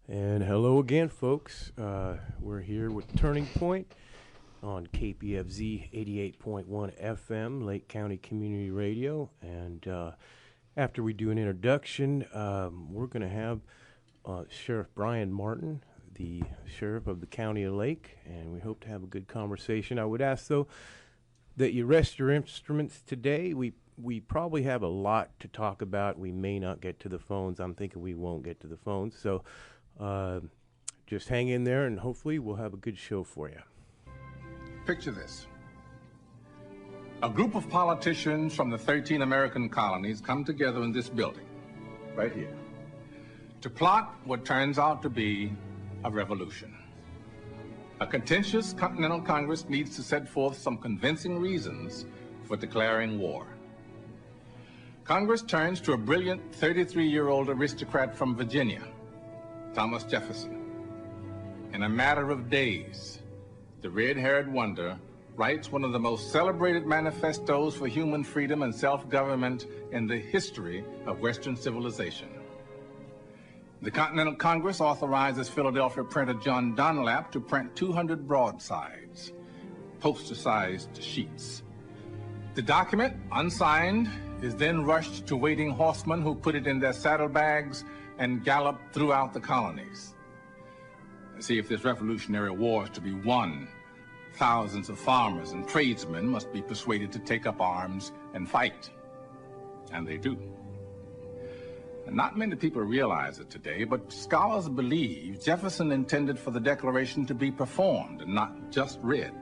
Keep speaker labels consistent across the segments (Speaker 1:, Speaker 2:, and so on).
Speaker 1: And hello again, folks. We're here with Turning Point on KPFZ 88.1 FM, Lake County Community Radio. And after we do an introduction, we're going to have Sheriff Brian Martin, the Sheriff of the County of Lake, and we hope to have a good conversation. I would ask, though, that you rest your instruments today. We probably have a lot to talk about. We may not get to the phones. I'm thinking we won't get to the phones. So just hang in there, and hopefully we'll have a good show for you.
Speaker 2: Picture this. A group of politicians from the 13 American colonies come together in this building, right here, to plot what turns out to be a revolution. A contentious Continental Congress needs to set forth some convincing reasons for declaring war. Congress turns to a brilliant 33-year-old aristocrat from Virginia, Thomas Jefferson. In a matter of days, the red-haired wonder writes one of the most celebrated manifestos for human freedom and self-government in the history of Western civilization. The Continental Congress authorizes Philadelphia printer John Dunlap to print 200 broadsides, poster-sized sheets. The document, unsigned, is then rushed to waiting horsemen who put it in their saddlebags and gallop throughout the colonies. See, if this revolutionary war is to be won, thousands of farmers and tradesmen must be persuaded to take up arms and fight. And they do. And not many people realize it today, but scholars believe Jefferson intended for the Declaration to be performed and not just read.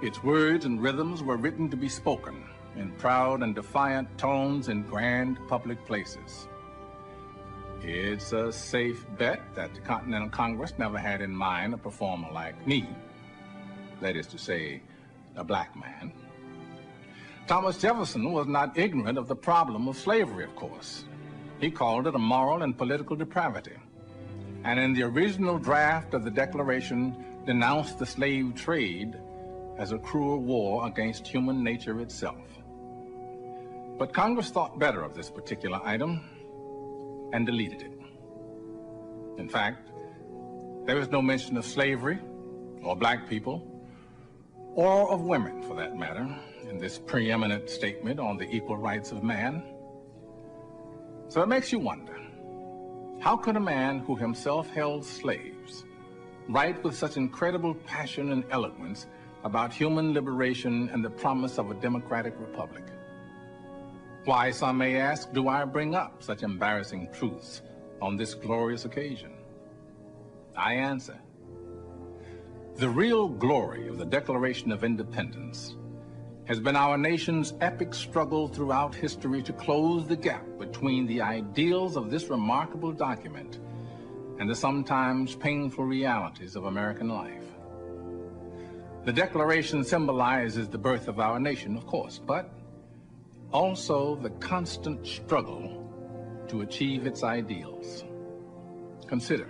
Speaker 2: Its words and rhythms were written to be spoken in proud and defiant tones in grand public places. It's a safe bet that the Continental Congress never had in mind a performer like me, that is to say, a black man. Thomas Jefferson was not ignorant of the problem of slavery, of course. He called it a moral and political depravity, and in the original draft of the Declaration denounced the slave trade as a cruel war against human nature itself. But Congress thought better of this particular item and deleted it. In fact, there is no mention of slavery or black people or of women, for that matter, in this preeminent statement on the equal rights of man. So it makes you wonder, how could a man who himself held slaves write with such incredible passion and eloquence about human liberation and the promise of a democratic republic? Why, some may ask, do I bring up such embarrassing truths on this glorious occasion? I answer, the real glory of the Declaration of Independence has been our nation's epic struggle throughout history to close the gap between the ideals of this remarkable document and the sometimes painful realities of American life. The Declaration symbolizes the birth of our nation, of course, but also the constant struggle to achieve its ideals. Consider,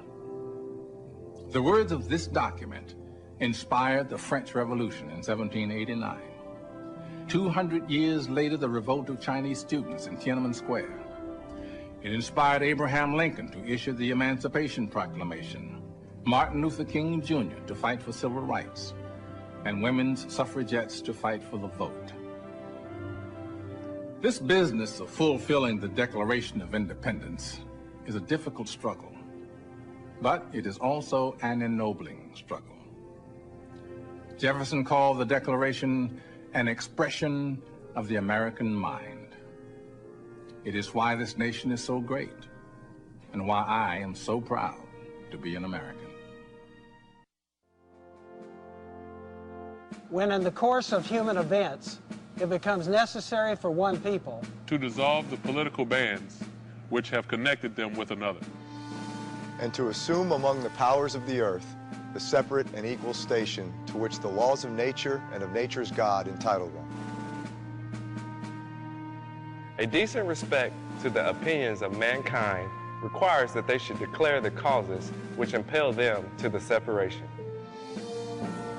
Speaker 2: the words of this document inspired the French Revolution in 1789. 200 years later, the revolt of Chinese students in Tiananmen Square. It inspired Abraham Lincoln to issue the Emancipation Proclamation, Martin Luther King Jr. to fight for civil rights, and women's suffragettes to fight for the vote. This business of fulfilling the Declaration of Independence is a difficult struggle, but it is also an ennobling struggle. Jefferson called the Declaration an expression of the American mind. It is why this nation is so great and why I am so proud to be an American.
Speaker 3: When in the course of human events, it becomes necessary for one people
Speaker 4: to dissolve the political bands which have connected them with another,
Speaker 5: and to assume among the powers of the earth the separate and equal station to which the laws of nature and of nature's God entitle them.
Speaker 6: A decent respect to the opinions of mankind requires that they should declare the causes which impel them to the separation.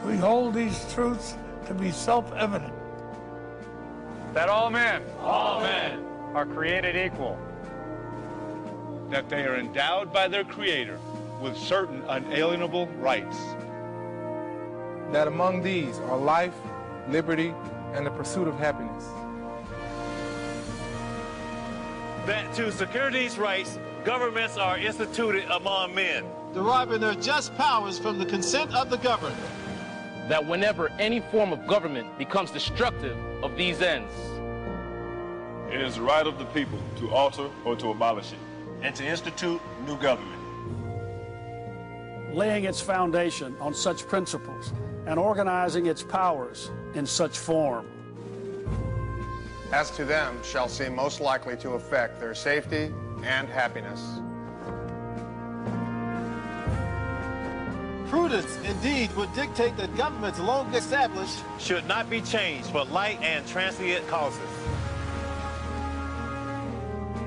Speaker 7: We hold these truths to be self-evident.
Speaker 8: That all men are created equal.
Speaker 9: That they are endowed by their Creator
Speaker 8: with certain unalienable rights.
Speaker 9: That among these are life, liberty, and the pursuit of happiness.
Speaker 10: That to secure these rights, governments are instituted among men,
Speaker 11: deriving their just powers from the consent of the governed.
Speaker 12: That whenever any form of government becomes destructive of these ends,
Speaker 13: it is the right of the people to alter or to abolish it,
Speaker 10: and to institute new government.
Speaker 14: Laying its foundation on such principles and organizing its powers in such form
Speaker 15: as to them shall seem most likely to affect their safety and happiness.
Speaker 11: Prudence, indeed, would dictate that governments long established
Speaker 10: should not be changed for light and transient causes.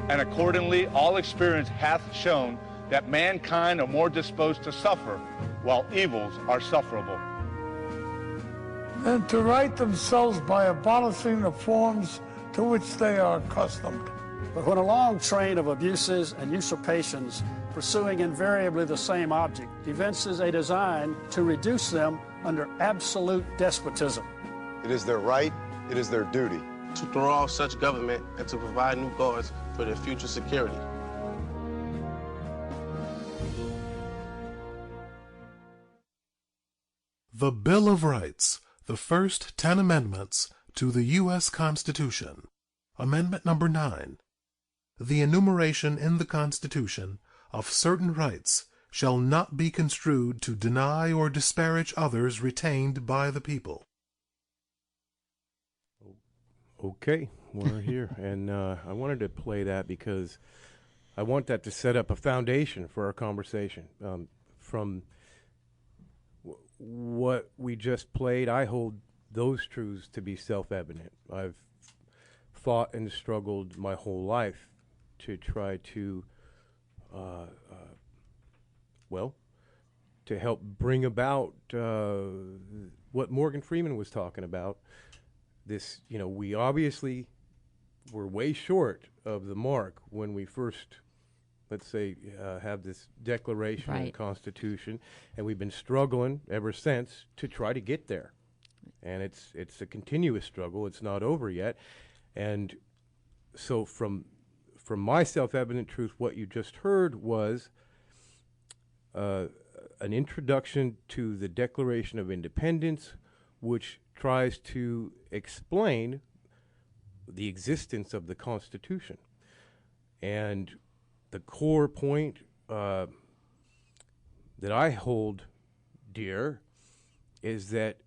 Speaker 8: And accordingly, all experience hath shown that mankind are more disposed to suffer, while evils are sufferable.
Speaker 7: And to right themselves by abolishing the forms to which they are accustomed.
Speaker 14: But when a long train of abuses and usurpations, pursuing invariably the same object, evinces a design to reduce them under absolute despotism,
Speaker 5: it is their right, it is their duty
Speaker 11: to throw off such government and to provide new guards for their future security.
Speaker 16: The Bill of Rights, the first 10 amendments to the U.S. Constitution. Amendment number 9. The enumeration in the Constitution of certain rights shall not be construed to deny or disparage others retained by the people.
Speaker 1: Okay, we're here, and I wanted to play that because I want that to set up a foundation for our conversation. From what we just played, I hold those truths to be self-evident. I've fought and struggled my whole life to try to, to help bring about what Morgan Freeman was talking about. This, we obviously were way short of the mark when we first, let's say, have this Declaration and Constitution, and we've been struggling ever since to try to get there. And it's a continuous struggle. It's not over yet. And so from my self-evident truth, what you just heard was an introduction to the Declaration of Independence, which tries to explain the existence of the Constitution. And the core point that I hold dear is that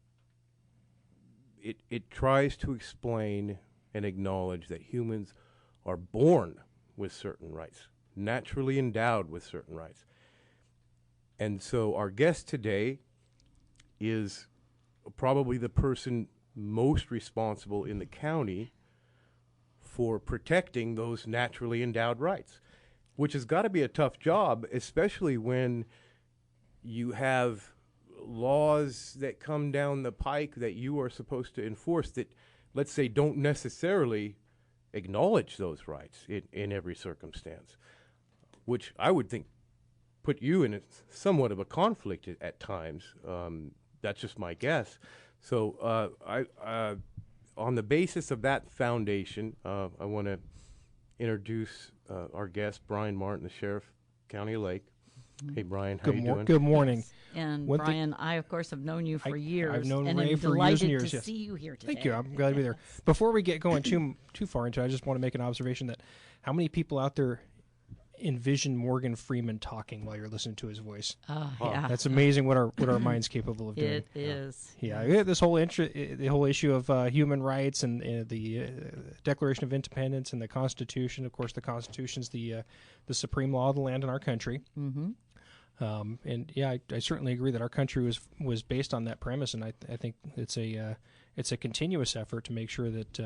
Speaker 1: it tries to explain and acknowledge that humans are born with certain rights, naturally endowed with certain rights. And so our guest today is probably the person most responsible in the county for protecting those naturally endowed rights, which has got to be a tough job, especially when you have laws that come down the pike that you are supposed to enforce that, let's say, don't necessarily acknowledge those rights in every circumstance, which I would think put you in somewhat of a conflict at times. That's just my guess. So I on the basis of that foundation, I want to introduce our guest, Brian Martin, the Sheriff, County of Lake. Hey, Brian, how you doing?
Speaker 17: Good morning.
Speaker 18: And Brian, I, of course, have known you for years.
Speaker 17: I've known
Speaker 18: and
Speaker 17: Ray
Speaker 18: I'm
Speaker 17: for years and years.
Speaker 18: to see you here today.
Speaker 17: Thank you. I'm glad to be there. Before we get going too far into it, I just want to make an observation that how many people out there envision Morgan Freeman talking while you're listening to his voice?
Speaker 18: Yeah.
Speaker 17: That's amazing what our mind's capable of doing.
Speaker 18: It is.
Speaker 17: Yeah, this whole the whole issue of human rights and the Declaration of Independence and the Constitution. Of course, the Constitution's the supreme law of the land in our country.
Speaker 18: Mm-hmm.
Speaker 17: And yeah, I certainly agree that our country was based on that premise, and I think it's a continuous effort to make sure that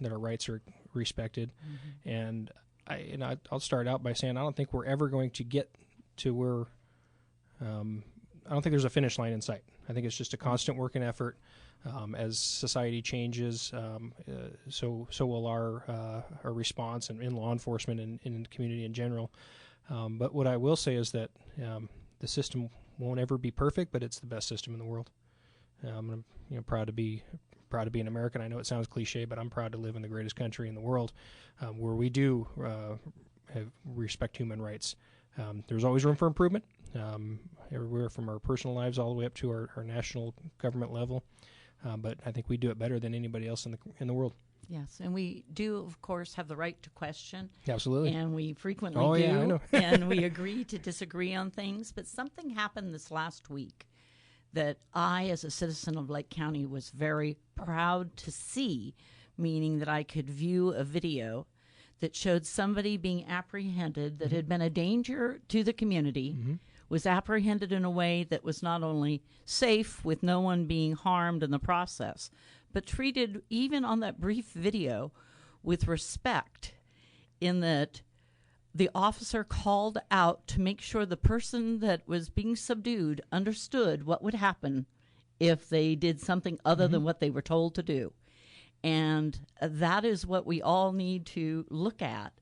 Speaker 17: our rights are respected.
Speaker 18: Mm-hmm.
Speaker 17: And I'll start out by saying I don't think we're ever going to get to where I don't think there's a finish line in sight. I think it's just a constant work and effort. As society changes, so will our response in law enforcement and in the community in general. But what I will say is that the system won't ever be perfect, but it's the best system in the world. I'm proud to be an American. I know it sounds cliche, but I'm proud to live in the greatest country in the world, where we do respect human rights. There's always room for improvement, everywhere from our personal lives all the way up to our national government level. But I think we do it better than anybody else in the world.
Speaker 18: Yes, and we do, of course, have the right to question.
Speaker 17: Absolutely.
Speaker 18: And we frequently
Speaker 17: do.
Speaker 18: Yeah,
Speaker 17: I know.
Speaker 18: And we agree to disagree on things. But something happened this last week that I, as a citizen of Lake County, was very proud to see, meaning that I could view a video that showed somebody being apprehended that had been a danger to the community, was apprehended in a way that was not only safe with no one being harmed in the process, but treated, even on that brief video, with respect, in that the officer called out to make sure the person that was being subdued understood what would happen if they did something other than what they were told to do. And that is what we all need to look at,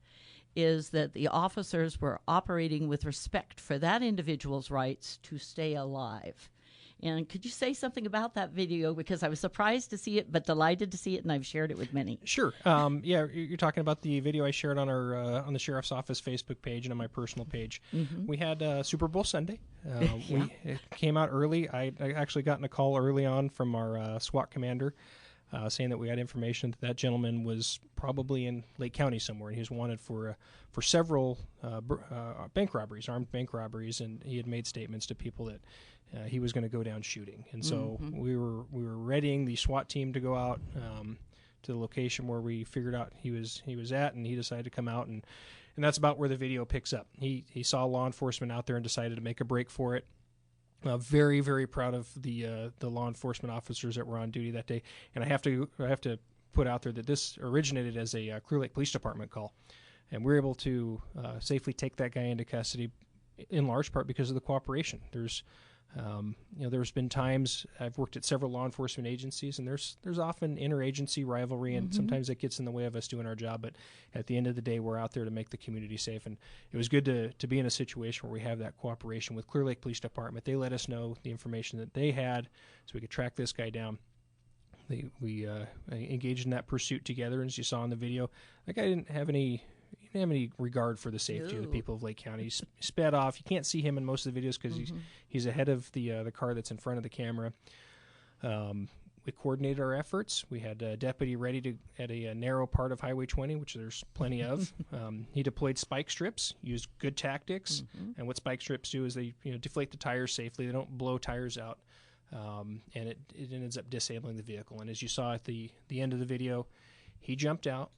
Speaker 18: is that the officers were operating with respect for that individual's rights to stay alive. And could you say something about that video? Because I was surprised to see it, but delighted to see it, and I've shared it with many.
Speaker 17: Sure. Yeah, you're talking about the video I shared on our on the Sheriff's Office Facebook page and on my personal page. We had Super Bowl Sunday. It came out early. I actually gotten a call early on from our SWAT commander saying that we had information that gentleman was probably in Lake County somewhere, and he was wanted for several bank robberies, armed bank robberies, and he had made statements to people that he was going to go down shooting. And so we were readying the SWAT team to go out to the location where we figured out he was at, and he decided to come out, and that's about where the video picks up. He saw law enforcement out there and decided to make a break for it. Very, very proud of the law enforcement officers that were on duty that day. And I have to put out there that this originated as a Clear Lake Police Department call, and we were able to safely take that guy into custody, in large part because of the cooperation. There's been times I've worked at several law enforcement agencies, and there's often interagency rivalry, and sometimes it gets in the way of us doing our job. But at the end of the day, we're out there to make the community safe, and it was good to be in a situation where we have that cooperation with Clear Lake Police Department. They let us know the information that they had, so we could track this guy down. We engaged in that pursuit together, and as you saw in the video, that guy didn't have any regard for the safety of the people of Lake County. He sped off. You can't see him in most of the videos because he's ahead of the car that's in front of the camera. We coordinated our efforts. We had a deputy ready at a narrow part of Highway 20, which there's plenty of. He deployed spike strips, used good tactics, and what spike strips do is they deflate the tires safely. They don't blow tires out, and it ends up disabling the vehicle. And as you saw at the end of the video, he jumped out.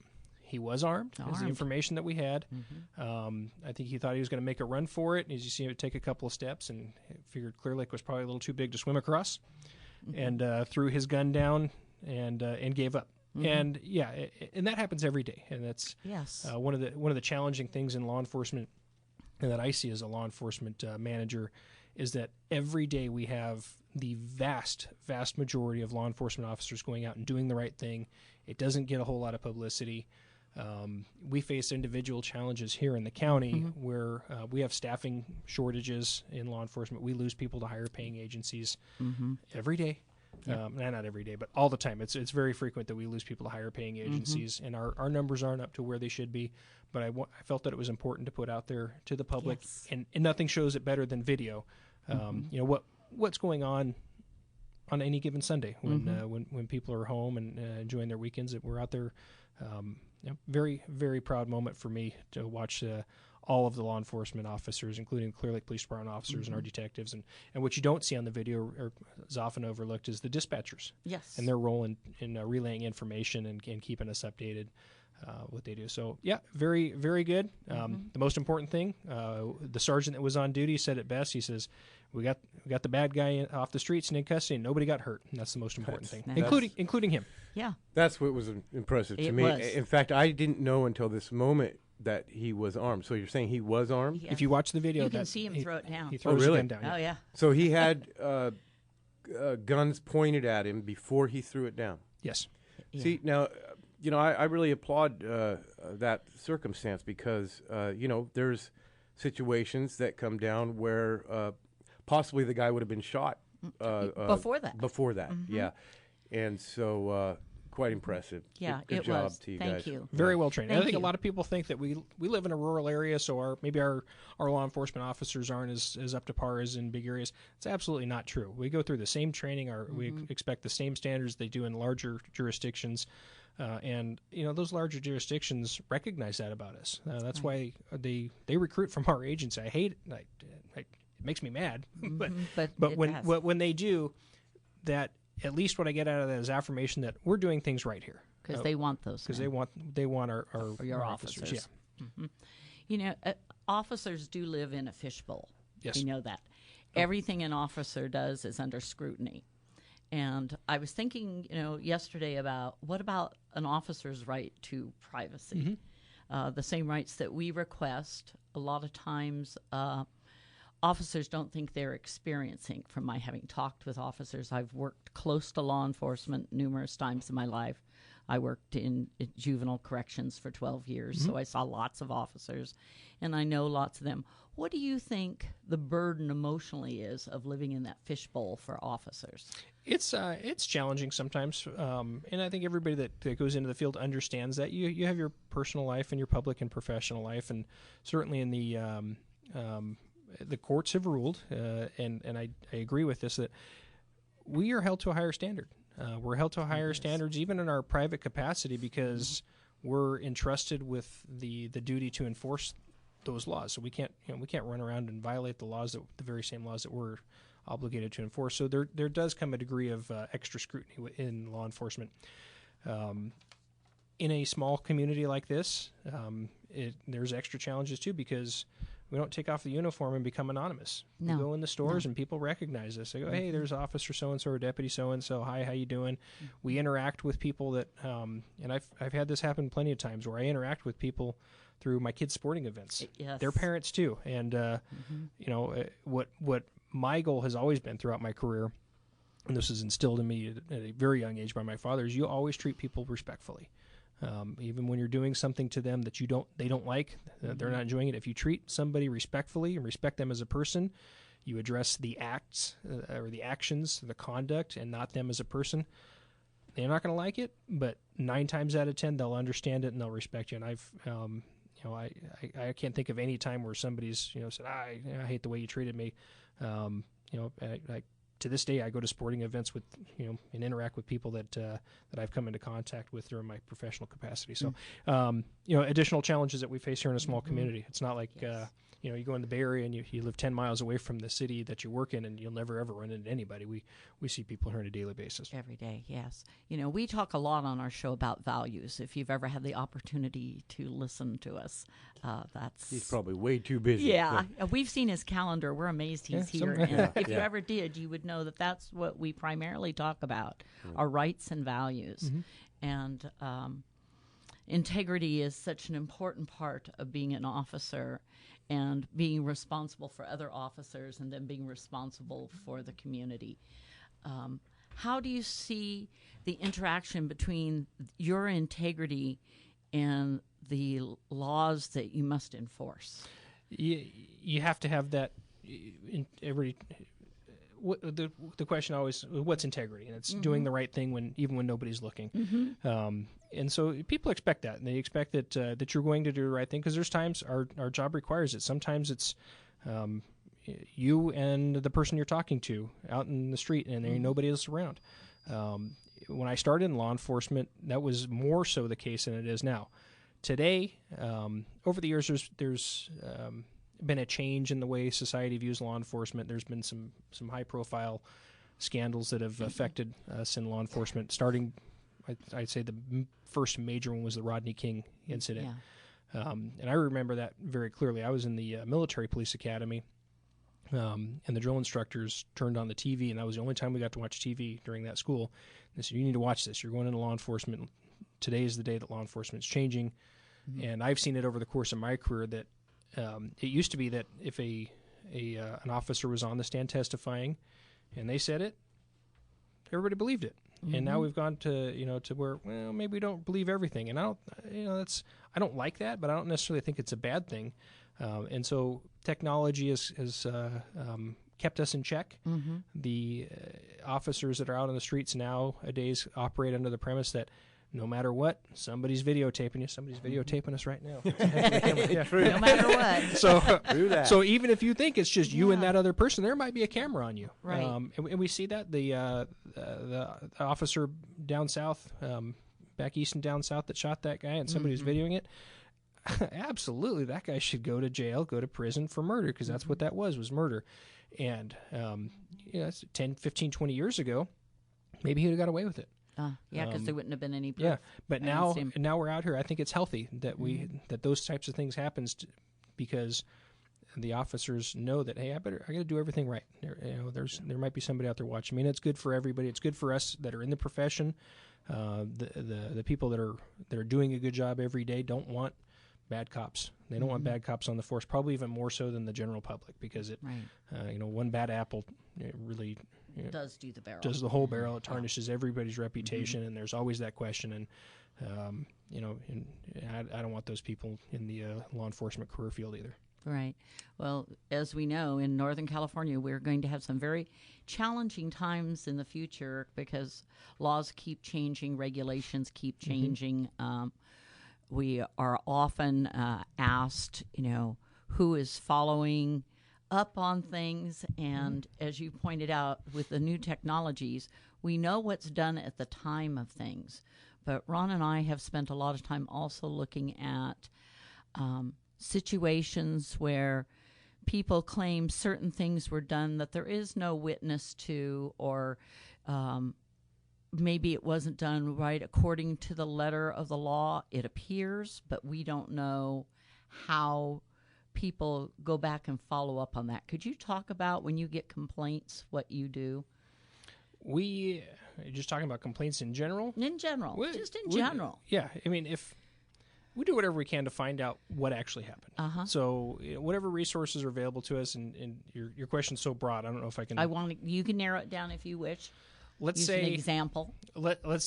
Speaker 17: He was armed. Is the information that we had. I think he thought he was going to make a run for it. And as you see him take a couple of steps, and figured Clear Lake was probably a little too big to swim across, and threw his gun down and gave up. And and that happens every day. And that's one of the challenging things in law enforcement, and that I see as a law enforcement manager, is that every day we have the vast majority of law enforcement officers going out and doing the right thing. It doesn't get a whole lot of publicity. We face individual challenges here in the county where we have staffing shortages in law enforcement. We lose people to higher paying agencies every day. Not every day, but all the time. It's very frequent that we lose people to higher paying agencies, and our numbers aren't up to where they should be. But I felt that it was important to put out there to the public, and nothing shows it better than video. What's going on any given Sunday when people are home and enjoying their weekends. That we're out there. Very, very proud moment for me to watch all of the law enforcement officers, including Clear Lake Police Department officers and our detectives. And what you don't see on the video, or is often overlooked, is the dispatchers.
Speaker 18: Yes.
Speaker 17: And their role in relaying information and keeping us updated, what they do. So, yeah, very, very good. The most important thing, the sergeant that was on duty said it best. He says, we got the bad guy off the streets and in custody, and nobody got hurt. And that's the most important thing, including him.
Speaker 18: Yeah.
Speaker 1: That's what was impressive to me. In fact, I didn't know until this moment that he was armed. So you're saying he was armed?
Speaker 18: Yes.
Speaker 17: If you watch the video,
Speaker 18: you can see him throw it down.
Speaker 17: He throws
Speaker 1: really?
Speaker 17: his gun down.
Speaker 18: Oh, yeah.
Speaker 1: So he had guns pointed at him before he threw it down?
Speaker 17: Yes.
Speaker 1: Yeah. See, now, I really applaud that circumstance because, there's situations that come down where possibly the guy would have been shot
Speaker 18: before that.
Speaker 1: Before that, yeah. And so quite impressive.
Speaker 18: Yeah,
Speaker 1: good
Speaker 18: it
Speaker 1: job
Speaker 18: was.
Speaker 1: to you
Speaker 18: Thank
Speaker 1: guys.
Speaker 18: you.
Speaker 17: Very well trained.
Speaker 18: Thank
Speaker 17: I think
Speaker 18: you.
Speaker 17: a lot of people think that we live in a rural area, so maybe our law enforcement officers aren't as up to par as in big areas. It's absolutely not true. We go through the same training. We expect the same standards they do in larger jurisdictions, and those larger jurisdictions recognize that about us. That's why they recruit from our agency. I hate it. It makes me mad, but when they do that. At least what I get out of that is affirmation that we're doing things right here.
Speaker 18: Because they want those.
Speaker 17: Because they want our
Speaker 18: your
Speaker 17: officers. Yeah.
Speaker 18: Mm-hmm. Officers do live in a fishbowl.
Speaker 17: Yes.
Speaker 18: We know that. Everything an officer does is under scrutiny. And I was thinking, yesterday about what about an officer's right to privacy? The same rights that we request. A lot of times, officers don't think they're experiencing. From my having talked with officers, I've worked close to law enforcement numerous times in my life. I worked in juvenile corrections for 12 years, so I saw lots of officers, and I know lots of them. What do you think the burden emotionally is of living in that fishbowl for officers?
Speaker 17: It's challenging sometimes, and I think everybody that goes into the field understands that. You have your personal life and your public and professional life, and certainly in the courts have ruled, and I agree with this, that we are held to a higher standard. We're held to higher standards even in our private capacity because we're entrusted with the duty to enforce those laws. So we can't run around and violate the very same laws that we're obligated to enforce. So there does come a degree of extra scrutiny in law enforcement. In a small community like this, there's extra challenges too because we don't take off the uniform and become anonymous.
Speaker 18: No.
Speaker 17: We go in the stores and people recognize us. They go, hey, there's Officer so-and-so or Deputy so-and-so. Hi, how you doing? We interact with people that, and I've had this happen plenty of times where I interact with people through my kids' sporting events.
Speaker 18: Yes.
Speaker 17: Their parents too. And, what my goal has always been throughout my career, and this was instilled in me at a very young age by my father, is you always treat people respectfully. Even when you're doing something to them that they don't like, they're not enjoying it. If you treat somebody respectfully and respect them as a person, you address the acts or the actions, the conduct, and not them as a person. They're not going to like it, but 9 times out of 10 they'll understand it and they'll respect you. And I can't think of any time where somebody's said I hate the way you treated me. To this day, I go to sporting events with, and interact with people that I've come into contact with during my professional capacity. So, additional challenges that we face here in a small community. It's not like, you go in the Bay Area and you live 10 miles away from the city that you work in and you'll never ever run into anybody. We see people here on a daily basis.
Speaker 18: Every day, yes. We talk a lot on our show about values. If you've ever had the opportunity to listen to us,
Speaker 1: he's probably way too busy.
Speaker 18: Yeah, we've seen his calendar. We're amazed he's here. And if you ever did, you would know that that's what we primarily talk about, our rights and values. And integrity is such an important part of being an officer and being responsible for other officers and then being responsible for the community. How do you see the interaction between your integrity and the laws that you must enforce?
Speaker 17: You have to have that in every... The question always, what's integrity? And it's doing the right thing even when nobody's looking. And so people expect that, and they expect that you're going to do the right thing because there's times our job requires it. Sometimes it's you and the person you're talking to out in the street, and there ain't nobody else around. When I started in law enforcement, that was more so the case than it is now. Today, over the years, there's been a change in the way society views law enforcement. There's been some high-profile scandals that have affected us in law enforcement. Starting, I'd say the first major one was the Rodney King incident. Yeah. And I remember that very clearly. I was in the military police academy, and the drill instructors turned on the TV, and that was the only time we got to watch TV during that school. They said, you need to watch this. You're going into law enforcement. Today is the day that law enforcement is changing. And I've seen it over the course of my career that it used to be that if an officer was on the stand testifying and they said it, everybody believed it. And now we've gone to to where maybe we don't believe everything. And I don't like that, but I don't necessarily think it's a bad thing. And so technology has kept us in check.
Speaker 18: Mm-hmm.
Speaker 17: The officers that are out on the streets nowadays operate under the premise that no matter what, somebody's videotaping you. Somebody's videotaping us right now.
Speaker 18: No matter what.
Speaker 17: So even if you think it's just you and that other person, there might be a camera on you.
Speaker 18: Right.
Speaker 17: And we see that the officer down south, back east and down south that shot that guy, and somebody was videoing it. Absolutely, that guy should go to jail, go to prison for murder, because that's what that was murder. And that's 10, 15, 20 years ago, maybe he would have got away with it.
Speaker 18: Yeah, because there wouldn't have been any proof.
Speaker 17: Yeah, but now we're out here. I think it's healthy that that those types of things happens because the officers know that, hey, I got to do everything right. There might be somebody out there watching me, and it's good for everybody. It's good for us that are in the profession. The people that are doing a good job every day don't want bad cops. They don't want bad cops on the force, probably even more so than the general public, because one bad apple really
Speaker 18: does do the barrel.
Speaker 17: Does the whole barrel. It tarnishes everybody's reputation, and there's always that question. And I don't want those people in the law enforcement career field either.
Speaker 18: Right. Well, as we know, in Northern California, we're going to have some very challenging times in the future because laws keep changing, regulations keep changing. We are often asked, who is following up on things. And as you pointed out, with the new technologies, we know what's done at the time of things. But Ron and I have spent a lot of time also looking at situations where people claim certain things were done that there is no witness to, or maybe it wasn't done right according to the letter of the law. It appears, but we don't know how people go back and follow up on that. Could you talk about, when you get complaints, what you do?
Speaker 17: Just talking about complaints in general?
Speaker 18: In general, just in general.
Speaker 17: Yeah, I mean, if we do whatever we can to find out what actually happened. So whatever resources are available to us, and your question's so broad, I don't know if I can.
Speaker 18: You can narrow it down if you wish.
Speaker 17: Let's
Speaker 18: Use
Speaker 17: say
Speaker 18: an example.
Speaker 17: Let's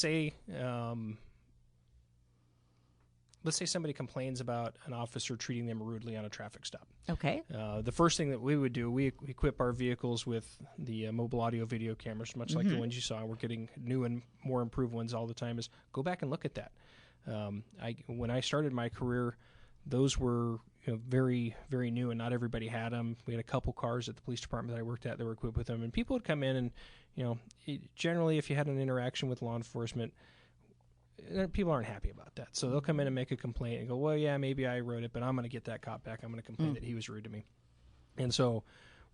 Speaker 17: say somebody complains about an officer treating them rudely on a traffic stop.
Speaker 18: Okay.
Speaker 17: The first thing that we would do, we equip our vehicles with the mobile audio video cameras, much like the ones you saw. We're getting new and more improved ones all the time. Is go back and look at that. When I started my career, those were very, very new, and not everybody had them. We had a couple cars at the police department that I worked at that were equipped with them, and people would come in and, generally if you had an interaction with law enforcement, people aren't happy about that. So they'll come in and make a complaint and go, well, yeah, maybe I wrote it, but I'm going to get that cop back. I'm going to complain that he was rude to me. And so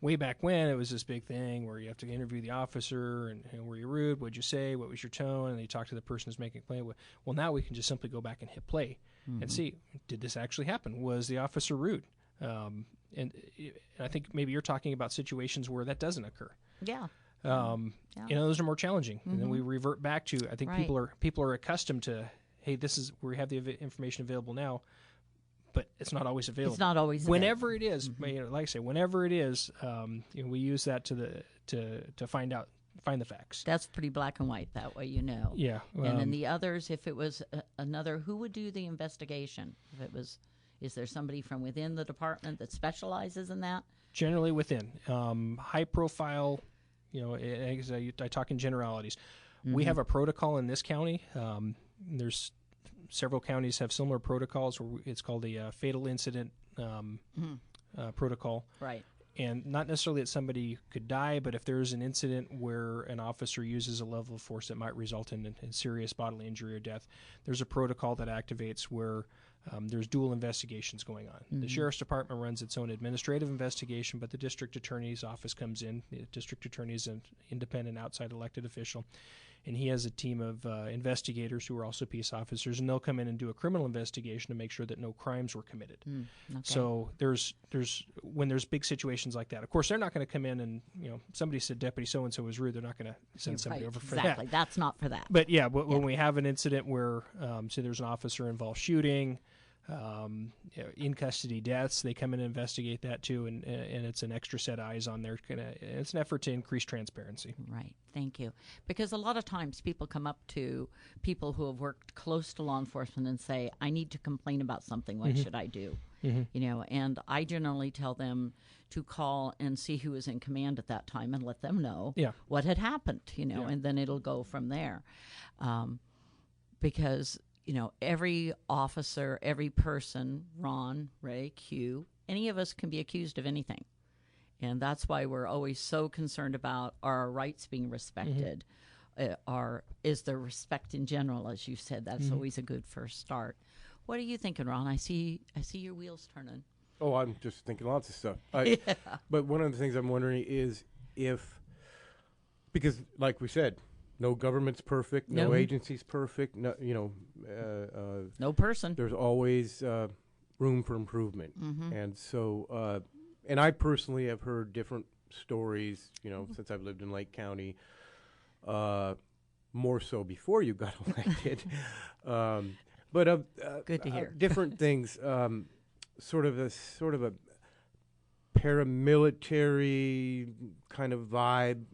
Speaker 17: way back when, it was this big thing where you have to interview the officer and were you rude? What'd you say? What was your tone? And you talk to the person who's making a complaint. Well, now we can just simply go back and hit play and see, did this actually happen? Was the officer rude? And I think maybe you're talking about situations where that doesn't occur.
Speaker 18: Yeah.
Speaker 17: Those are more challenging. And then we revert back to, I think people are accustomed to, hey, we have the information available now, but it's not always available.
Speaker 18: It's not always
Speaker 17: whenever it is. Like I say, whenever it is, we use that to find the facts.
Speaker 18: That's pretty black and white that way,
Speaker 17: Yeah.
Speaker 18: And then the others, if it was another, who would do the investigation? If it was, is there somebody from within the department that specializes in that?
Speaker 17: Generally within. High profile, I talk in generalities. We have a protocol in this county. There's several counties have similar protocols. It's called a fatal incident protocol.
Speaker 18: Right.
Speaker 17: And not necessarily that somebody could die, but if there's an incident where an officer uses a level of force that might result in serious bodily injury or death, there's a protocol that activates where there's dual investigations going on. The Sheriff's Department runs its own administrative investigation, but the District Attorney's office comes in. The District Attorney is an independent, outside elected official, and he has a team of investigators who are also peace officers, and they'll come in and do a criminal investigation to make sure that no crimes were committed.
Speaker 18: Okay.
Speaker 17: So there's when there's big situations like that, of course, they're not going to come in and, somebody said Deputy so-and-so was rude, they're not going to send somebody over for that.
Speaker 18: Exactly, that's not for that.
Speaker 17: But yeah, when we have an incident where, say there's an officer involved shooting, in custody deaths. They come in and investigate that too, and it's an extra set of eyes on there. It's an effort to increase transparency.
Speaker 18: Right. Thank you. Because a lot of times people come up to people who have worked close to law enforcement and say, I need to complain about something. What should I do? And I generally tell them to call and see who was in command at that time and let them know what had happened, and then it'll go from there. Because, every officer, every person, Ron, Ray, Q, any of us can be accused of anything. And that's why we're always so concerned about our rights being respected. Is there respect in general, as you said? That's always a good first start. What are you thinking, Ron? I see your wheels turning.
Speaker 1: Oh, I'm just thinking lots of stuff. But one of the things I'm wondering is because like we said, no government's perfect, no agency's perfect, no
Speaker 18: no person.
Speaker 1: There's always room for improvement, and so and I personally have heard different stories, since I've lived in Lake County, more so before you got elected, but
Speaker 18: good to hear
Speaker 1: different things. Sort of a paramilitary kind of vibe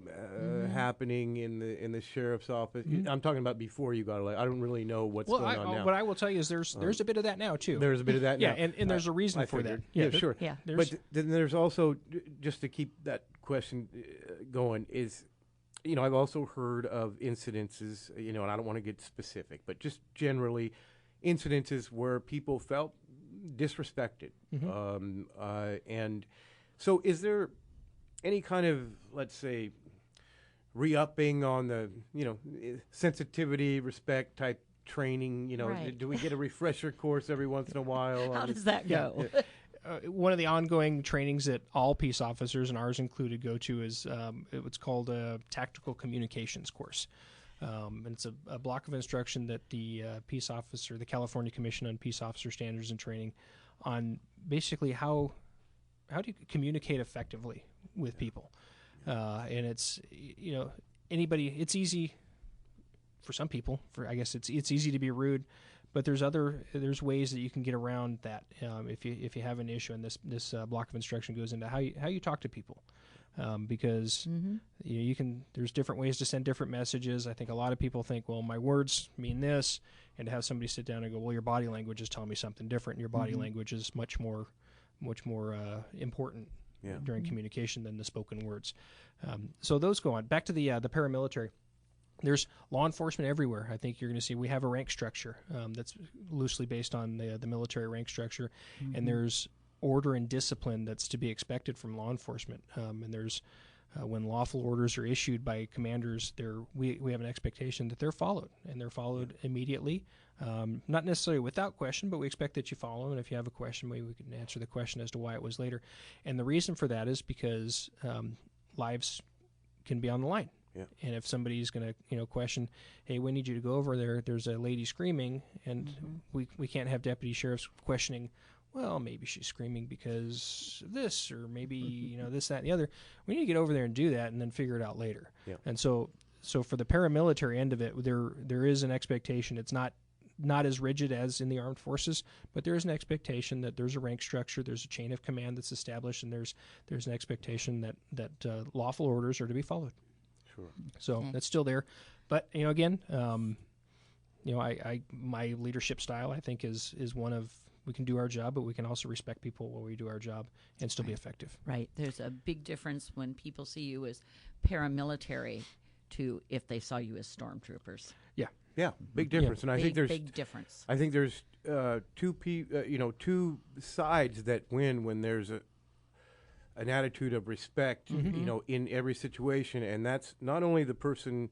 Speaker 1: happening in the sheriff's office. I'm talking about before you got elected. I don't really know what's going on now.
Speaker 17: What I will tell you is there's a bit of that now too.
Speaker 1: There's a bit of that now.
Speaker 17: Yeah, and there's a reason for that.
Speaker 1: Yeah, sure.
Speaker 18: Yeah.
Speaker 1: But then there's also, just to keep that question going, is, I've also heard of incidences, and I don't want to get specific, but just generally incidences where people felt disrespected. And so is there any kind of, let's say, re-upping on the, sensitivity, respect type training?
Speaker 18: Right.
Speaker 1: Do we get a refresher course every once in a while?
Speaker 18: How does that go?
Speaker 17: One of the ongoing trainings that all peace officers, and ours included, go to is what's called a tactical communications course. And it's a block of instruction that the peace officer, the California Commission on Peace Officer Standards and Training, on basically how do you communicate effectively with people. And it's, anybody, it's easy for some people, I guess it's easy to be rude, but there's ways that you can get around that. If you have an issue, and this block of instruction goes into how you talk to people. Because there's different ways to send different messages. I think a lot of people think, well, my words mean this, and to have somebody sit down and go, well, your body language is telling me something different, and your body language is much more important during communication than the spoken words. So those go on. Back to the paramilitary. There's law enforcement everywhere. I think you're going to see we have a rank structure that's loosely based on the military rank structure, and there's order and discipline that's to be expected from law enforcement. And there's when lawful orders are issued by commanders, we have an expectation that they're followed, and they're followed immediately. Not necessarily without question, but we expect that you follow. And if you have a question, we can answer the question as to why it was later. And the reason for that is because lives can be on the line.
Speaker 1: Yeah.
Speaker 17: And if somebody's going to question, hey, we need you to go over there. There's a lady screaming, and we can't have deputy sheriffs questioning, well, maybe she's screaming because of this, or maybe this, that, and the other. We need to get over there and do that, and then figure it out later.
Speaker 1: Yeah.
Speaker 17: And so for the paramilitary end of it, there is an expectation. It's not as rigid as in the armed forces, but there is an expectation that there's a rank structure, there's a chain of command that's established, and there's an expectation that lawful orders are to be followed.
Speaker 1: Sure.
Speaker 17: So that's still there, but again, my leadership style, I think, is one of, we can do our job, but we can also respect people while we do our job and still be effective.
Speaker 18: Right. There's a big difference when people see you as paramilitary to if they saw you as stormtroopers.
Speaker 17: Yeah.
Speaker 1: Yeah, big difference. And I think there's
Speaker 18: big difference.
Speaker 1: I think there's two sides that win when there's an attitude of respect, in every situation, and that's not only the person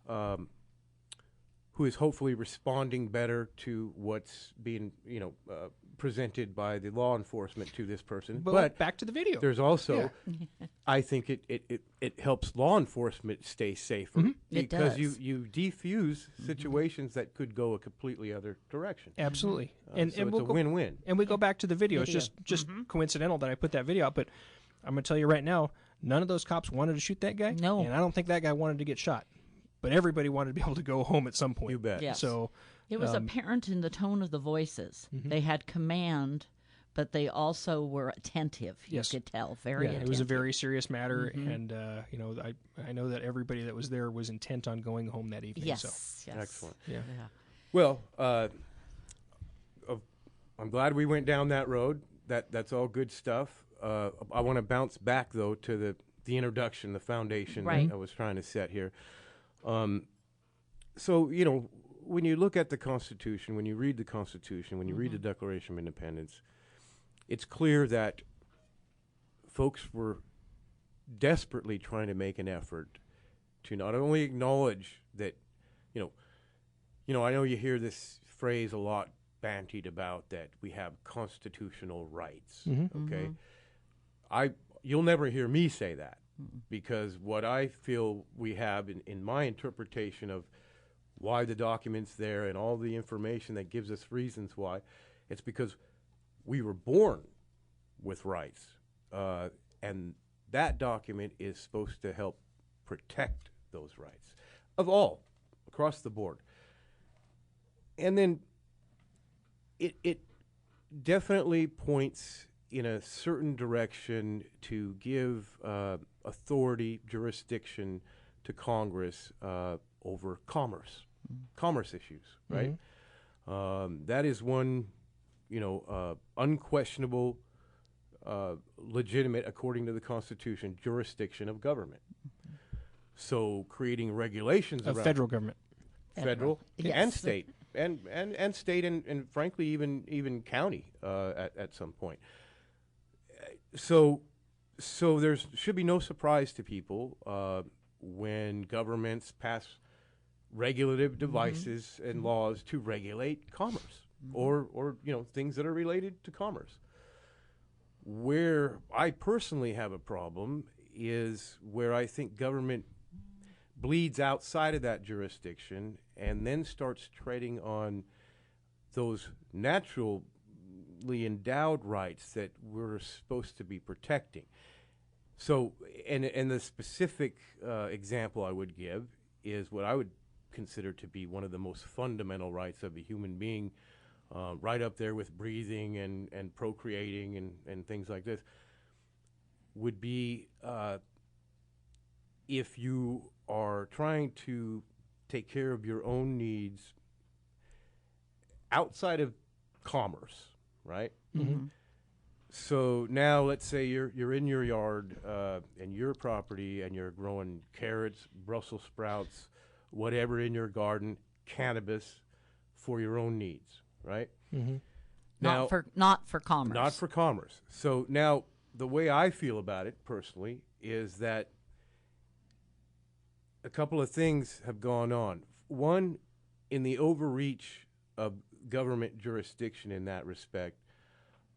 Speaker 1: who is hopefully responding better to what's being, presented by the law enforcement to this person.
Speaker 17: But back to the video.
Speaker 1: There's also, I think it helps law enforcement stay safer because you defuse situations that could go a completely other direction.
Speaker 17: Absolutely,
Speaker 1: so it's a win-win.
Speaker 17: And we go back to the video. It's just coincidental that I put that video out, but I'm going to tell you right now, none of those cops wanted to shoot that guy.
Speaker 18: No,
Speaker 17: and I don't think that guy wanted to get shot. but everybody wanted to be able to go home at some point.
Speaker 1: You bet.
Speaker 18: Yes.
Speaker 17: So
Speaker 18: it was apparent in the tone of the voices.
Speaker 17: Mhm.
Speaker 18: They had command, but they also were attentive. You
Speaker 17: Yes.
Speaker 18: could tell, very attentive.
Speaker 17: It was a very serious matter,
Speaker 18: Mhm.
Speaker 17: and I know that everybody that was there was intent on going home that evening.
Speaker 18: Yes,
Speaker 17: so.
Speaker 18: yes.
Speaker 1: Excellent.
Speaker 17: Yeah.
Speaker 1: Well, I'm glad we went down that road. That's all good stuff. I want to bounce back though to the introduction, the foundation
Speaker 18: Right.
Speaker 1: that I was trying to set here. So when you look at the Constitution, when you read the Constitution, when you read the Declaration of Independence, it's clear that folks were desperately trying to make an effort to not only acknowledge that, I know you hear this phrase a lot bantied about, that we have constitutional rights.
Speaker 17: Mhm.
Speaker 1: Okay, you'll never hear me say that, because what I feel we have in my interpretation of why the document's there and all the information that gives us reasons why, it's because we were born with rights, and that document is supposed to help protect those rights of all across the board. And then it definitely points in a certain direction to give authority, jurisdiction to Congress over commerce issues, right? That is one, unquestionable, legitimate, according to the Constitution, jurisdiction of government. So creating regulations
Speaker 17: Of
Speaker 1: around
Speaker 17: federal government.
Speaker 1: federal
Speaker 18: Yes.
Speaker 1: and state, and state and frankly even county at some point. So there should be no surprise to people when governments pass regulative devices and laws to regulate commerce or things that are related to commerce. Where I personally have a problem is where I think government bleeds outside of that jurisdiction and then starts treading on those naturally endowed rights that we're supposed to be protecting. So, and the specific example I would give is what I would consider to be one of the most fundamental rights of a human being, right up there with breathing and procreating and things like this, would be if you are trying to take care of your own needs outside of commerce, right? So now let's say you're in your yard and your property and you're growing carrots, Brussels sprouts, whatever in your garden, cannabis for your own needs, right? Now,
Speaker 18: Not for commerce.
Speaker 1: Not for commerce. So now the way I feel about it personally is that a couple of things have gone on. One, in the overreach of government jurisdiction in that respect,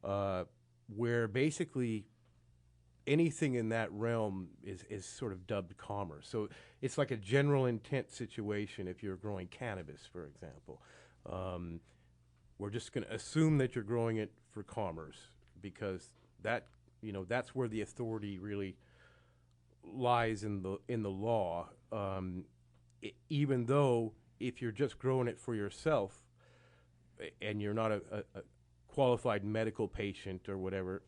Speaker 1: where basically anything in that realm is sort of dubbed commerce. So it's like a general intent situation if you're growing cannabis, for example. We're just going to assume that you're growing it for commerce because that's where the authority really lies in the law. Even though if you're just growing it for yourself and you're not a qualified medical patient or whatever,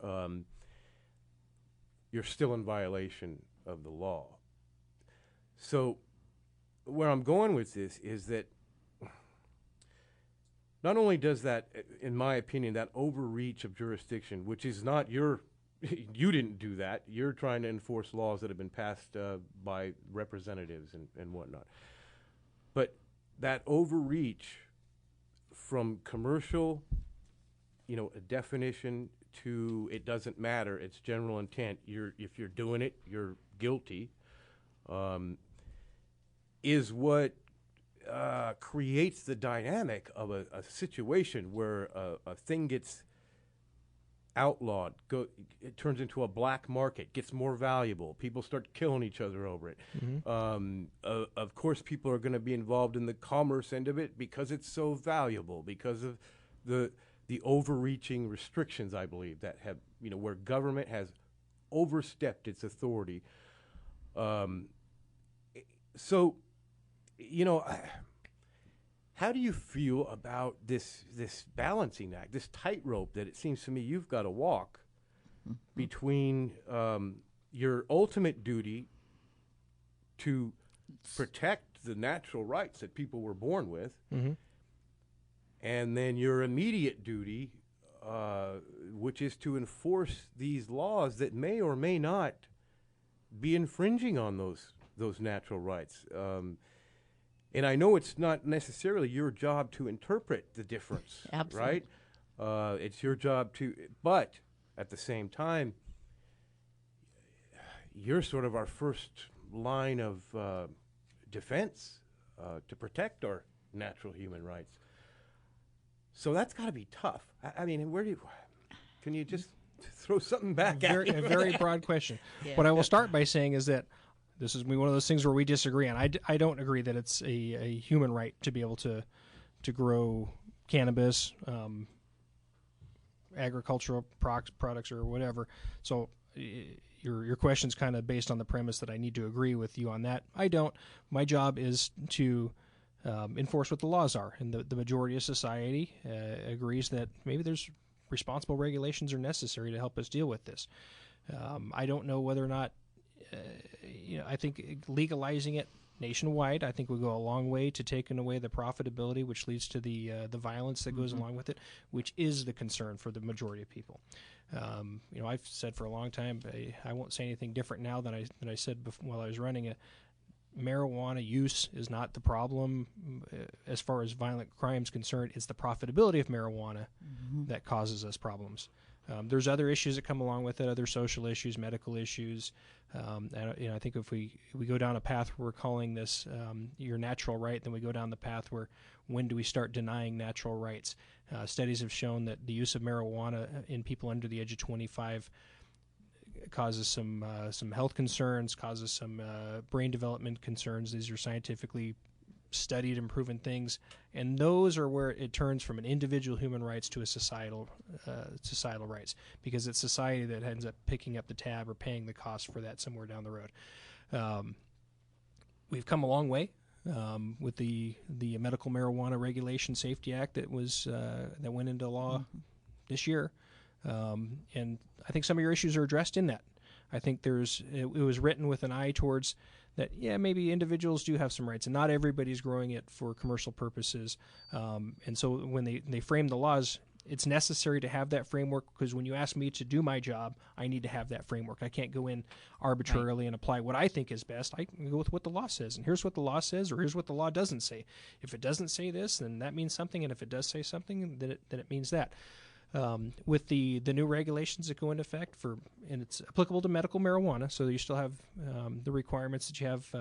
Speaker 1: you're still in violation of the law. So where I'm going with this is that not only does that, in my opinion, that overreach of jurisdiction, which is not you didn't do that. You're trying to enforce laws that have been passed by representatives and whatnot. But that overreach from commercial, a definition to it doesn't matter, it's general intent. If you're doing it, you're guilty, is what creates the dynamic of a situation where a thing gets outlawed, it turns into a black market, gets more valuable. People start killing each other over it. Of course, people are going to be involved in the commerce end of it because it's so valuable, because of the overreaching restrictions, I believe, that have, where government has overstepped its authority. So how do you feel about this balancing act, this tightrope that it seems to me you've got to walk between your ultimate duty to protect the natural rights that people were born with, and then your immediate duty, which is to enforce these laws that may or may not be infringing on those natural rights. And I know it's not necessarily your job to interpret the difference,
Speaker 18: Absolutely.
Speaker 1: right? It's your job to, but at the same time, you're sort of our first line of defense to protect our natural human rights. So that's got to be tough. I mean, can you just throw something back at me?
Speaker 17: A very broad question.
Speaker 18: Yeah.
Speaker 17: What I will start by saying is that this is one of those things where we disagree on. I don't agree that it's a human right to be able to grow cannabis, agricultural products or whatever. So your question's kind of based on the premise that I need to agree with you on that. I don't. My job is to enforce what the laws are, and the majority of society agrees that maybe there's responsible regulations are necessary to help us deal with this. I don't know whether or not. I think legalizing it nationwide, I think would go a long way to taking away the profitability, which leads to the violence that goes along with it, which is the concern for the majority of people. I've said for a long time, I won't say anything different now than I said while I was running it. Marijuana use is not the problem as far as violent crime is concerned. It's the profitability of marijuana that causes us problems. There's other issues that come along with it, other social issues, medical issues. I think if we go down a path where we're calling this your natural right, then we go down the path where when do we start denying natural rights? Studies have shown that the use of marijuana in people under the age of 25 causes some health concerns, causes some brain development concerns. These are scientifically studied and proven things, and those are where it turns from an individual human rights to a societal rights, because it's society that ends up picking up the tab or paying the cost for that somewhere down the road. We've come a long way with the Medical Marijuana Regulation Safety Act that went into law this year, and I think some of your issues are addressed in that. I think it was written with an eye towards that, maybe individuals do have some rights, and not everybody's growing it for commercial purposes. And so when they frame the laws, it's necessary to have that framework, because when you ask me to do my job, I need to have that framework. I can't go in arbitrarily and apply what I think is best. I can go with what the law says, and here's what the law says, or here's what the law doesn't say. If it doesn't say this, then that means something, and if it does say something, then it means that. With the new regulations that go into effect and it's applicable to medical marijuana, so you still have the requirements that you have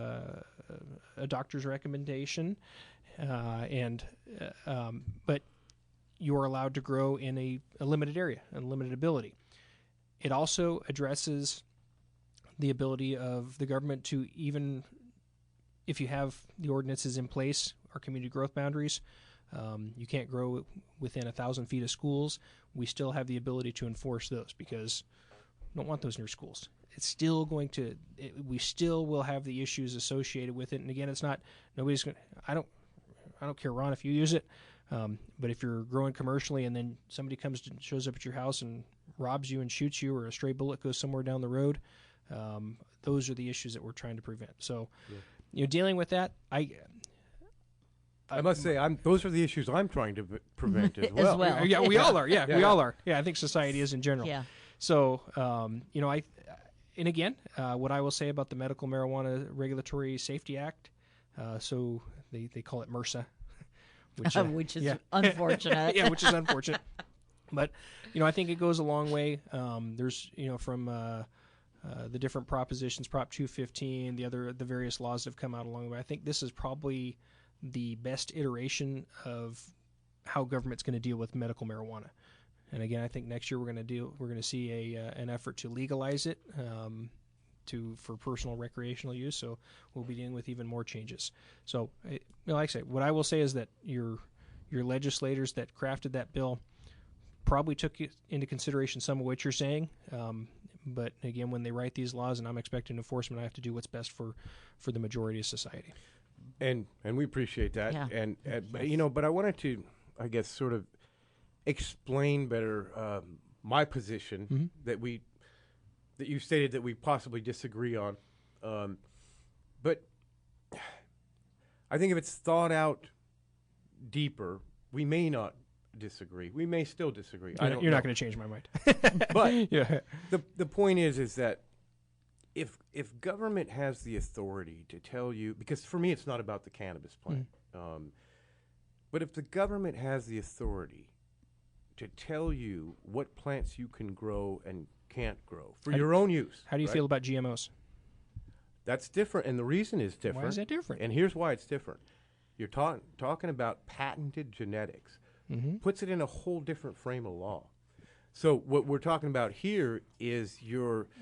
Speaker 17: a doctor's recommendation, but you are allowed to grow in a limited area and limited ability. It also addresses the ability of the government to, even if you have the ordinances in place, our community growth boundaries, you can't grow within 1,000 feet of schools. We still have the ability to enforce those, because we don't want those near schools. It's still we still will have the issues associated with it. And again, it's not, nobody's going to, I don't care, Ron, if you use it. But if you're growing commercially and then somebody shows up at your house and robs you and shoots you, or a stray bullet goes somewhere down the road, those are the issues that we're trying to prevent. So, dealing with that,
Speaker 1: I must say, those are the issues I'm trying to prevent as well.
Speaker 17: Yeah, we all are. Yeah, we all are. Yeah, I think society is in general.
Speaker 18: Yeah.
Speaker 17: So, and again, what I will say about the Medical Marijuana Regulatory Safety Act, so they call it MRSA,
Speaker 18: which is unfortunate.
Speaker 17: Yeah, which is unfortunate. But, I think it goes a long way. There's, from the different propositions, Prop 215, the various laws that have come out along the way. I think this is probably the best iteration of how government's going to deal with medical marijuana. And again, I think next year we're going to see an effort to legalize it for personal recreational use. So we'll be dealing with even more changes. So, like I say, what I will say is that your legislators that crafted that bill probably took into consideration some of what you're saying. But again, when they write these laws, and I'm expecting enforcement, I have to do what's best for the majority of society.
Speaker 1: And we appreciate that.
Speaker 18: Yeah.
Speaker 1: And you know, but I wanted to, I guess, sort of explain better my position that you stated that we possibly disagree on. But I think if it's thought out deeper, we may not disagree. We may still disagree.
Speaker 17: You're not going to change my mind.
Speaker 1: But
Speaker 17: yeah.
Speaker 1: the point is that if government has the authority to tell you, because for me it's not about the cannabis plant, but if the government has the authority to tell you what plants you can grow and can't grow for your own use.
Speaker 17: How do you feel about GMOs?
Speaker 1: That's different, and the reason is different.
Speaker 17: Why is that different?
Speaker 1: And here's why it's different. You're talking about patented genetics. Puts it in a whole different frame of law. So what we're talking about here is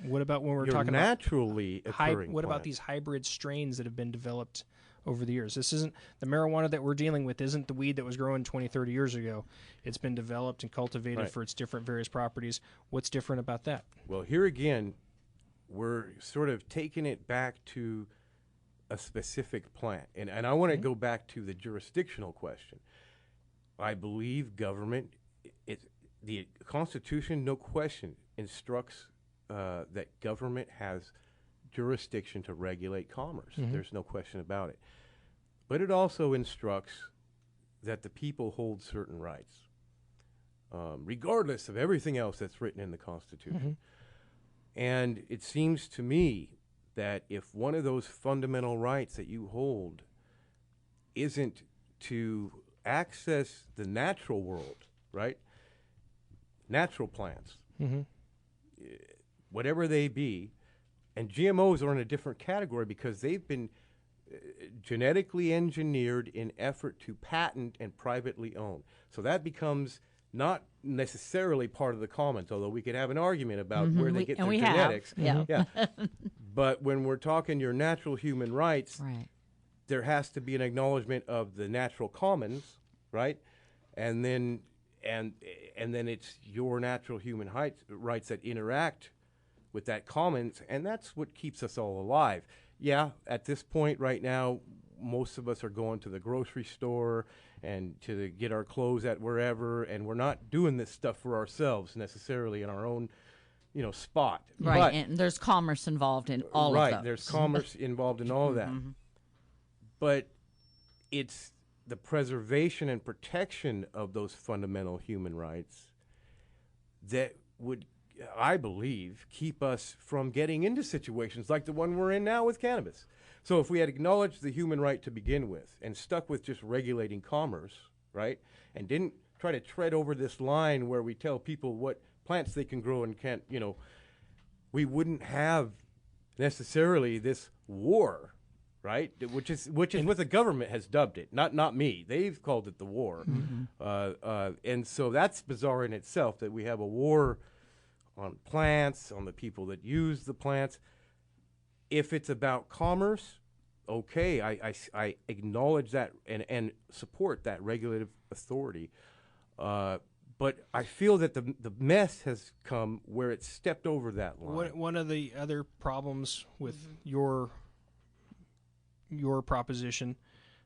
Speaker 17: what about when we're
Speaker 1: your
Speaker 17: talking
Speaker 1: naturally
Speaker 17: about
Speaker 1: occurring
Speaker 17: what about
Speaker 1: plants?
Speaker 17: these hybrid strains that have been developed over the years? This isn't the marijuana that we're dealing with, isn't the weed that was growing 20, 30 years ago. It's been developed and cultivated for its different various properties. What's different about that?
Speaker 1: Well, here again, we're sort of taking it back to a specific plant. And I want to go back to the jurisdictional question. I believe government, the Constitution, no question, instructs that government has jurisdiction to regulate commerce. There's no question about it. But it also instructs that the people hold certain rights, regardless of everything else that's written in the Constitution. And it seems to me that if one of those fundamental rights that you hold isn't to access the natural world, right? Natural plants, whatever they be, and GMOs are in a different category because they've been genetically engineered in effort to patent and privately own. So that becomes not necessarily part of the commons, although we could have an argument about where they get their genetics.
Speaker 18: Yeah.
Speaker 1: But when we're talking your natural human rights, there has to be an acknowledgement of the natural commons, right? And then it's your natural human rights that interact with that commons, and that's what keeps us all alive. Yeah, at this point right now, most of us are going to the grocery store and to get our clothes at wherever, and we're not doing this stuff for ourselves necessarily in our own, spot.
Speaker 18: Right,
Speaker 1: but,
Speaker 18: and there's commerce involved in all of those.
Speaker 1: Right, there's commerce involved in all of that. But it's the preservation and protection of those fundamental human rights that would, I believe, keep us from getting into situations like the one we're in now with cannabis. So if we had acknowledged the human right to begin with and stuck with just regulating commerce, right, and didn't try to tread over this line where we tell people what plants they can grow and can't, we wouldn't have necessarily this war, right? Which is what the government has dubbed it, not me. They've called it the war. And so that's bizarre in itself that we have a war on plants, on the people that use the plants. If it's about commerce, okay, I acknowledge that and support that regulative authority. But I feel that the mess has come where it's stepped over that line.
Speaker 17: One of the other problems with your proposition,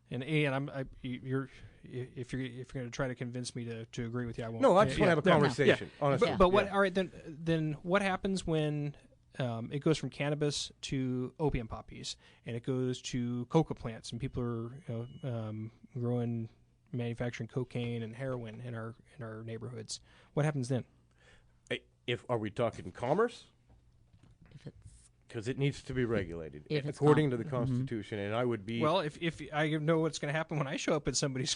Speaker 17: and if you're going to try to convince me to agree with you, I won't.
Speaker 1: No, I just want to have a conversation. Honestly,
Speaker 17: but what? All right, then what happens when it goes from cannabis to opium poppies, and it goes to coca plants, and people are growing, manufacturing cocaine and heroin in our neighborhoods? What happens then?
Speaker 1: Are we talking commerce? Because it needs to be regulated
Speaker 18: according
Speaker 1: to the Constitution, and I would be...
Speaker 17: Well, if I know what's going to happen when I show up at somebody's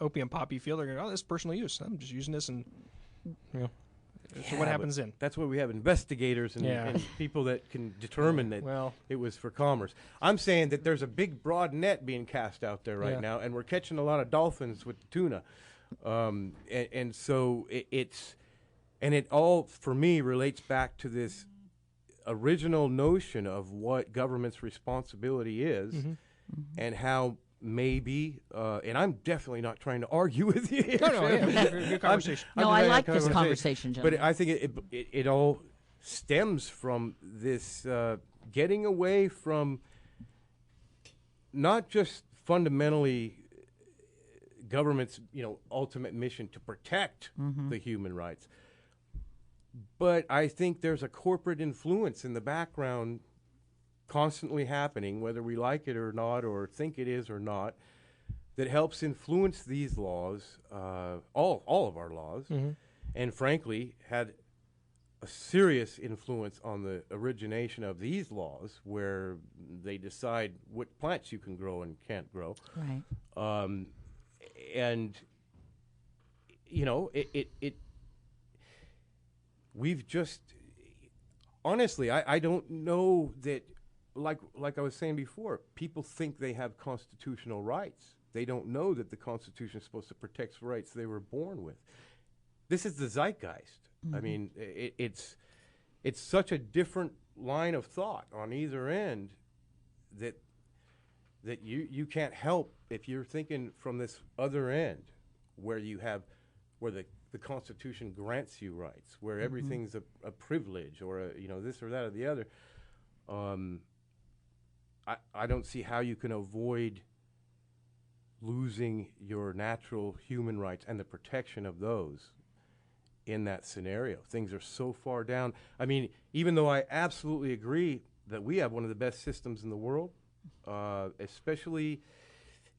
Speaker 17: opium poppy field, they're going to go, oh, this is personal use. I'm just using this, and so what happens then?
Speaker 1: That's why we have investigators and people that can determine that it was for commerce. I'm saying that there's a big, broad net being cast out there right now, and we're catching a lot of dolphins with tuna. And so it all, for me, relates back to this original notion of what government's responsibility is and how maybe, and I'm definitely not trying to argue with you here.
Speaker 17: No, good conversation.
Speaker 18: I like this conversation,
Speaker 1: But I think it all stems from this getting away from not just fundamentally government's ultimate mission to protect the human rights. But I think there's a corporate influence in the background constantly happening, whether we like it or not, or think it is or not, that helps influence these laws, all of our laws, and frankly had a serious influence on the origination of these laws, where they decide what plants you can grow and can't grow.
Speaker 18: Right.
Speaker 1: And we've just, honestly, I don't know that, like I was saying before, people think they have constitutional rights. They don't know that the Constitution is supposed to protect rights they were born with. This is the zeitgeist. I mean, it's such a different line of thought on either end that you can't help, if you're thinking from this other end, where the Constitution grants you rights, where everything's a privilege, or this or that or the other. I don't see how you can avoid losing your natural human rights and the protection of those in that scenario. Things are so far down. I mean, even though I absolutely agree that we have one of the best systems in the world, especially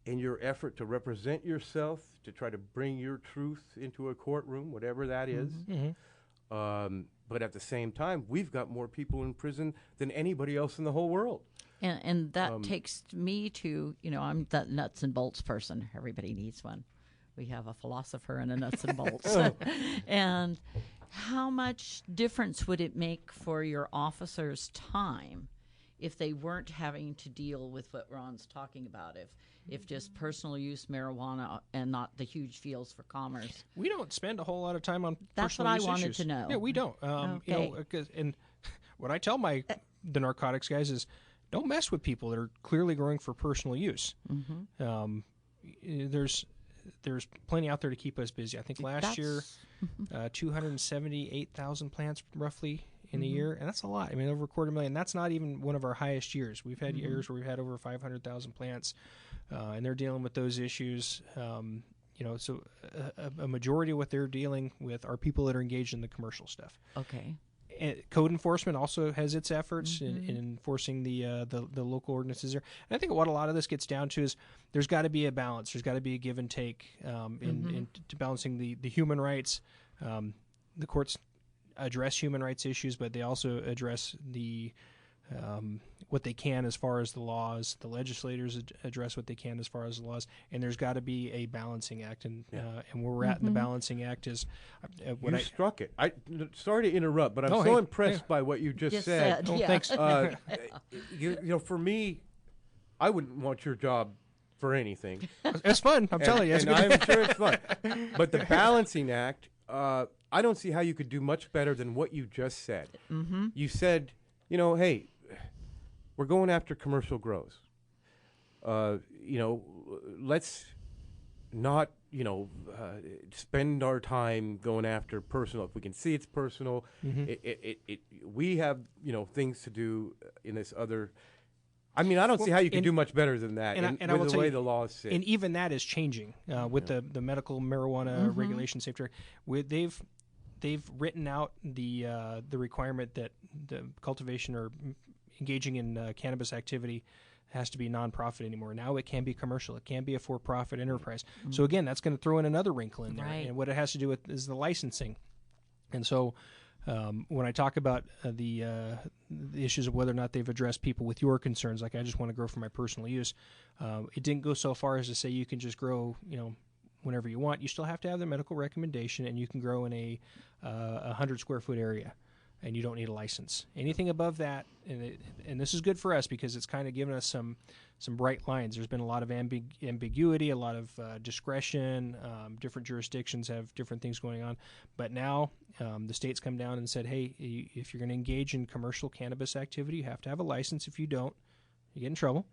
Speaker 1: in your effort to represent yourself, to try to bring your truth into a courtroom, whatever that is. But at the same time, we've got more people in prison than anybody else in the whole world.
Speaker 18: And that takes me to, I'm that nuts and bolts person. Everybody needs one. We have a philosopher and a nuts and bolts. And how much difference would it make for your officers' time if they weren't having to deal with what Ron's talking about, if just personal use marijuana and not the huge fields for commerce?
Speaker 17: We don't spend a whole lot of time on
Speaker 18: That's
Speaker 17: personal
Speaker 18: what
Speaker 17: use
Speaker 18: I wanted
Speaker 17: issues.
Speaker 18: to know.
Speaker 17: Yeah, we don't. And what I tell the narcotics guys is, don't mess with people that are clearly growing for personal use. There's plenty out there to keep us busy. I think last year, 278,000 plants roughly in a year, and that's a lot. I mean, over 250,000. That's not even one of our highest years. We've had years where we've had over 500,000 plants, and they're dealing with those issues. So a majority of what they're dealing with are people that are engaged in the commercial stuff.
Speaker 18: Okay.
Speaker 17: Code enforcement also has its efforts in enforcing the local ordinances there. And I think what a lot of this gets down to is there's got to be a balance. There's got to be a give and take in balancing the human rights. The courts address human rights issues, but they also address the what they can as far as the laws. The legislators address what they can as far as the laws, and there's got to be a balancing act. And where we're at in the balancing act is
Speaker 1: you struck it. Sorry to interrupt, but I'm impressed by what you just said.
Speaker 17: Thanks.
Speaker 1: For me, I wouldn't want your job for anything.
Speaker 17: It's fun. I'm telling you,
Speaker 1: and I'm sure it's fun. But the balancing act, I don't see how you could do much better than what you just said. You said, hey, we're going after commercial grows. Let's not, spend our time going after personal. If we can see it's personal, we have, things to do in this other. I mean, I don't see how you can do much better than that.
Speaker 17: And I will
Speaker 1: the
Speaker 17: tell
Speaker 1: way
Speaker 17: you,
Speaker 1: the law is set.
Speaker 17: And even that is changing with the medical marijuana regulation safety. They've written out the requirement that the cultivation or engaging in cannabis activity has to be nonprofit anymore. Now it can be commercial. It can be a for-profit enterprise. So again, that's going to throw in another wrinkle in there.
Speaker 18: Right.
Speaker 17: And what it has to do with is the licensing. And so when I talk about the issues of whether or not they've addressed people with your concerns, like I just want to grow for my personal use, it didn't go so far as to say you can just grow, whenever you want. You still have to have the medical recommendation, and you can grow in a 100 square foot area, and you don't need a license. Anything above that, and this is good for us because it's kind of given us some bright lines. There's been a lot of ambiguity, a lot of discretion. Different jurisdictions have different things going on. But now the state's come down and said, hey, if you're going to engage in commercial cannabis activity, you have to have a license. If you don't, you get in trouble.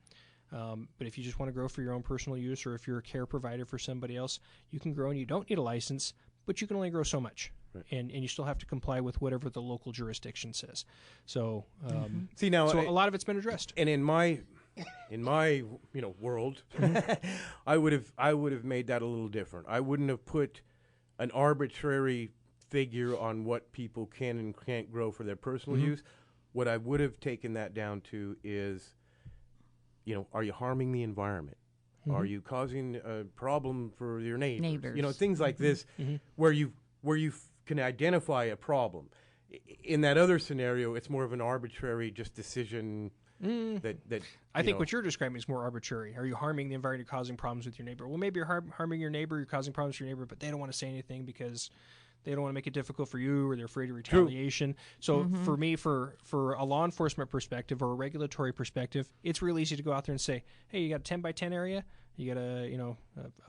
Speaker 17: But if you just want to grow for your own personal use, or if you're a care provider for somebody else, you can grow and you don't need a license, but you can only grow so much. Right. And you still have to comply with whatever the local jurisdiction says. So,
Speaker 1: see now,
Speaker 17: a lot of it's been addressed.
Speaker 1: And in my in my world, I would have made that a little different. I wouldn't have put an arbitrary figure on what people can and can't grow for their personal use. What I would have taken that down to is, are you harming the environment? Are you causing a problem for your neighbors? Things like this, where you can identify a problem. In that other scenario, it's more of an arbitrary just decision. That
Speaker 17: I think what you're describing is more arbitrary. Are you harming the environment, causing problems with your neighbor? Well, maybe you're harming your neighbor, you're causing problems for your neighbor, but they don't want to say anything because they don't want to make it difficult for you, or they're afraid of retaliation. So for me, for a law enforcement perspective or a regulatory perspective, it's real easy to go out there and say, hey, you got a 10 by 10 area, you got a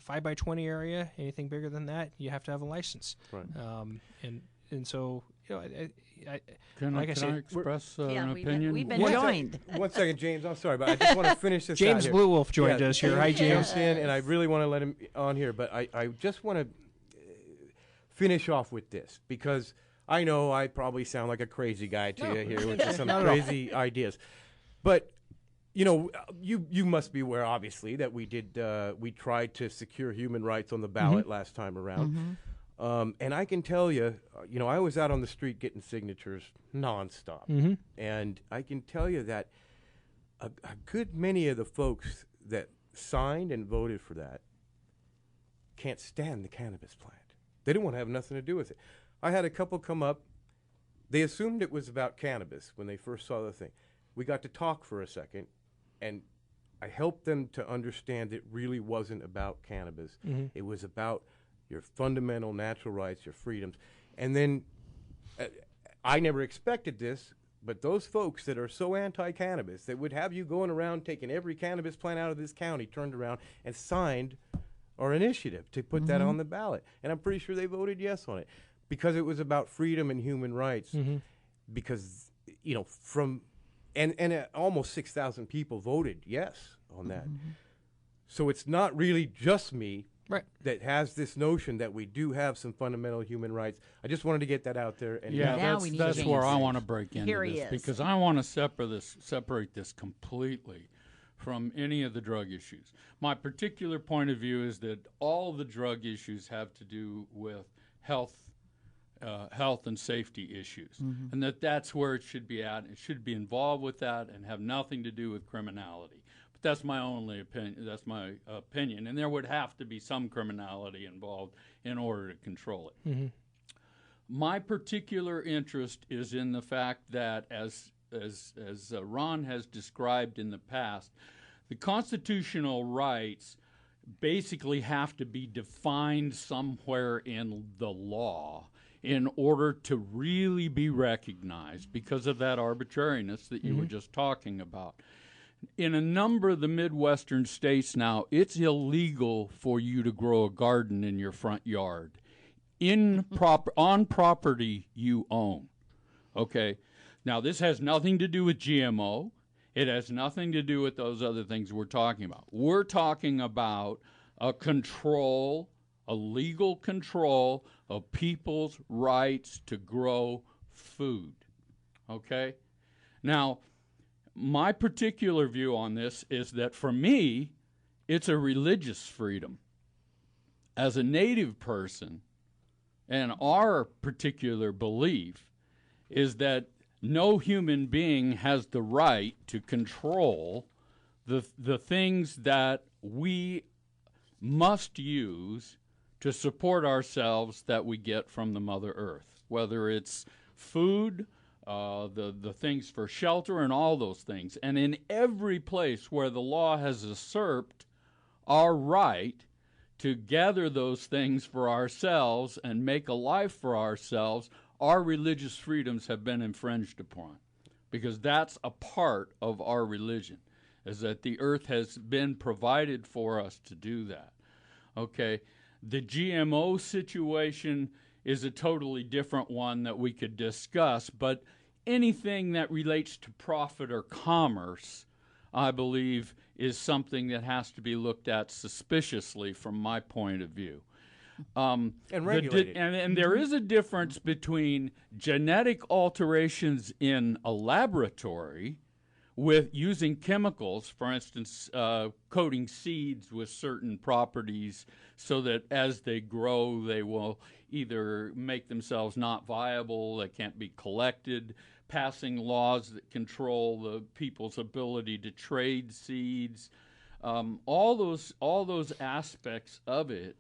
Speaker 17: 5 by 20 area, anything bigger than that, you have to have a license.
Speaker 1: Right.
Speaker 17: And so,
Speaker 19: Can I express an opinion?
Speaker 18: We've been joined.
Speaker 1: One second, James. I'm sorry, but I just want to finish this.
Speaker 17: James
Speaker 1: out here.
Speaker 17: Blue Wolf joined us here. Hi, James.
Speaker 1: And I really want to let him on here, but I just want to finish off with this, because I know I probably sound like a crazy guy to you here with some crazy ideas, but you must be aware, obviously, that we tried to secure human rights on the ballot last time around. And I can tell you, I was out on the street getting signatures nonstop. And I can tell you that a good many of the folks that signed and voted for that can't stand the cannabis plant. They didn't want to have nothing to do with it. I had a couple come up. They assumed it was about cannabis when they first saw the thing. We got to talk for a second, and I helped them to understand it really wasn't about cannabis. It was about your fundamental natural rights, your freedoms. And then I never expected this, but those folks that are so anti-cannabis that would have you going around taking every cannabis plant out of this county turned around and signed our initiative to put that on the ballot. And I'm pretty sure they voted yes on it because it was about freedom and human rights. Because, and almost 6,000 people voted yes on that. So it's not really just me that has this notion that we do have some fundamental human rights. I just wanted to get that out there. And
Speaker 19: that's where I want to break into this, because I want to separate this completely from any of the drug issues. My particular point of view is that all the drug issues have to do with health and safety issues, and that's where it should be at. It should be involved with that and have nothing to do with criminality. But that's my only opinion. That's my opinion, and there would have to be some criminality involved in order to control it. My particular interest is in the fact that, as Ron has described in the past, the constitutional rights basically have to be defined somewhere in the law in order to really be recognized because of that arbitrariness that you were just talking about. In a number of the Midwestern states now, it's illegal for you to grow a garden in your front yard on property you own. Okay? Now, this has nothing to do with GMO. It has nothing to do with those other things we're talking about. We're talking about a legal control of people's rights to grow food. Okay? Now, my particular view on this is that for me, it's a religious freedom. As a Native person, and our particular belief is that no human being has the right to control the things that we must use to support ourselves that we get from the Mother Earth, whether it's food, the things for shelter, and all those things. And in every place where the law has usurped our right to gather those things for ourselves and make a life for ourselves, our religious freedoms have been infringed upon, because that's a part of our religion, is that the earth has been provided for us to do that. Okay, the GMO situation is a totally different one that we could discuss, but anything that relates to profit or commerce, I believe, is something that has to be looked at suspiciously from my point of view.
Speaker 1: And regulated.
Speaker 19: And there is a difference between genetic alterations in a laboratory with using chemicals, for instance, coating seeds with certain properties so that as they grow, they will either make themselves not viable, they can't be collected, passing laws that control the people's ability to trade seeds. All those aspects of it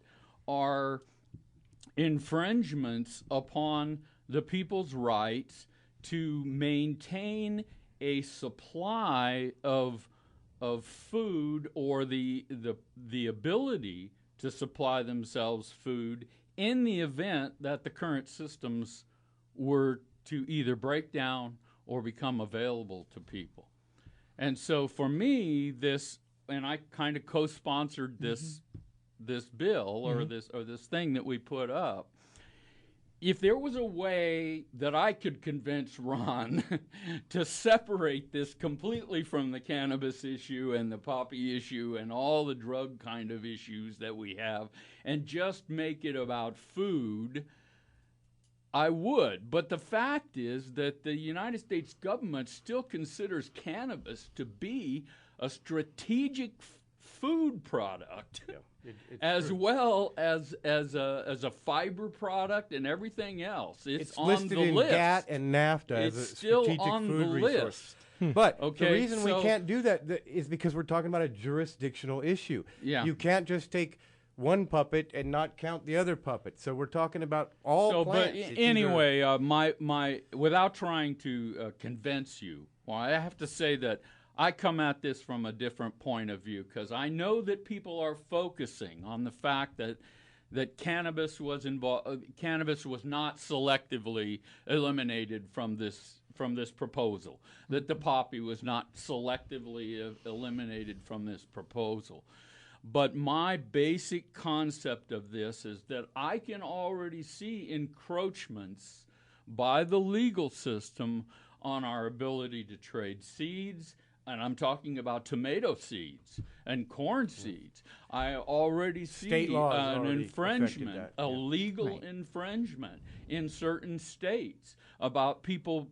Speaker 19: are infringements upon the people's rights to maintain a supply of food, or the ability to supply themselves food in the event that the current systems were to either break down or become available to people. And so for me, this, and I kind of co-sponsored this bill or this thing that we put up. If there was a way that I could convince Ron to separate this completely from the cannabis issue and the poppy issue and all the drug kind of issues that we have, and just make it about food, I would. But the fact is that the United States government still considers cannabis to be a strategic food product. Yeah. As true. Well as a fiber product and everything else. It's on
Speaker 1: listed
Speaker 19: the
Speaker 1: in
Speaker 19: list.
Speaker 1: GATT and NAFTA
Speaker 19: it's
Speaker 1: as a
Speaker 19: still
Speaker 1: strategic
Speaker 19: on
Speaker 1: food
Speaker 19: the
Speaker 1: resource.
Speaker 19: list.
Speaker 1: But
Speaker 19: okay,
Speaker 1: the reason we can't do that is because we're talking about a jurisdictional issue.
Speaker 19: Yeah.
Speaker 1: You can't just take one puppet and not count the other puppet. So we're talking about all plants.
Speaker 19: But anyway, my without trying to convince you, well, I have to say that I come at this from a different point of view, because I know that people are focusing on the fact that cannabis was not selectively eliminated from this proposal, that the poppy was not selectively eliminated from this proposal. But my basic concept of this is that I can already see encroachments by the legal system on our ability to trade seeds. And I'm talking about tomato seeds and corn seeds. I already see an infringement, a legal infringement in certain states about people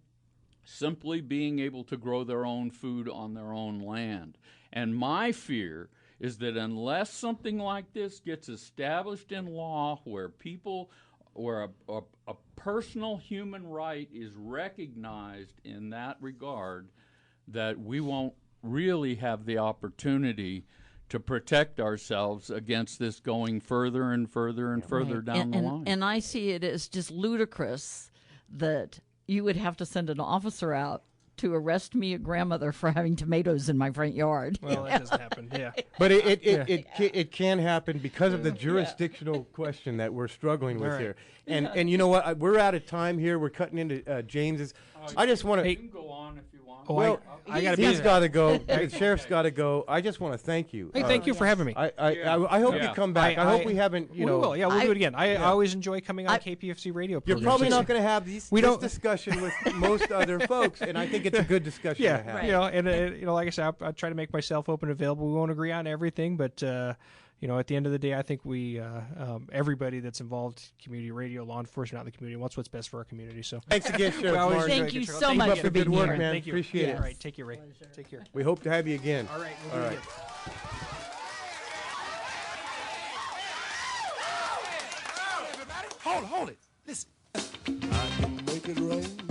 Speaker 19: simply being able to grow their own food on their own land. And my fear is that unless something like this gets established in law, where a personal human right is recognized in that regard, that we won't really have the opportunity to protect ourselves against this going further and further and further down the line.
Speaker 18: And I see it as just ludicrous that you would have to send an officer out to arrest me, a grandmother, for having tomatoes in my front yard.
Speaker 17: Well, that doesn't happen, yeah.
Speaker 1: But it can happen because of the jurisdictional question that we're struggling with here. And you know what? We're out of time here. We're cutting into James's. I just want to...
Speaker 19: You can go on if you want.
Speaker 1: Well, he's got to go. The sheriff's got to go. I just want to thank you.
Speaker 17: Hey, thank you for having me.
Speaker 1: I hope you come back. I hope we haven't,
Speaker 17: We will. Yeah, we'll do it again. I always enjoy coming on KPFC radio programs.
Speaker 1: You're probably not going to have this discussion with most other folks, and I think it's a good discussion to have.
Speaker 17: You know, and like I said, I try to make myself open and available. We won't agree on everything, but you know, at the end of the day, I think we everybody that's involved, community radio, law enforcement out in the community, wants what's best for our community. So
Speaker 1: thanks again, Sheriff.
Speaker 18: Thank you so much for being
Speaker 1: good work,
Speaker 18: here.
Speaker 1: man.
Speaker 17: Thank you.
Speaker 1: Appreciate it.
Speaker 17: All right, take care, Ray. Take care.
Speaker 1: We hope to have you again.
Speaker 17: All right, we'll do it again.
Speaker 7: Hold it. Listen. I can make it rain.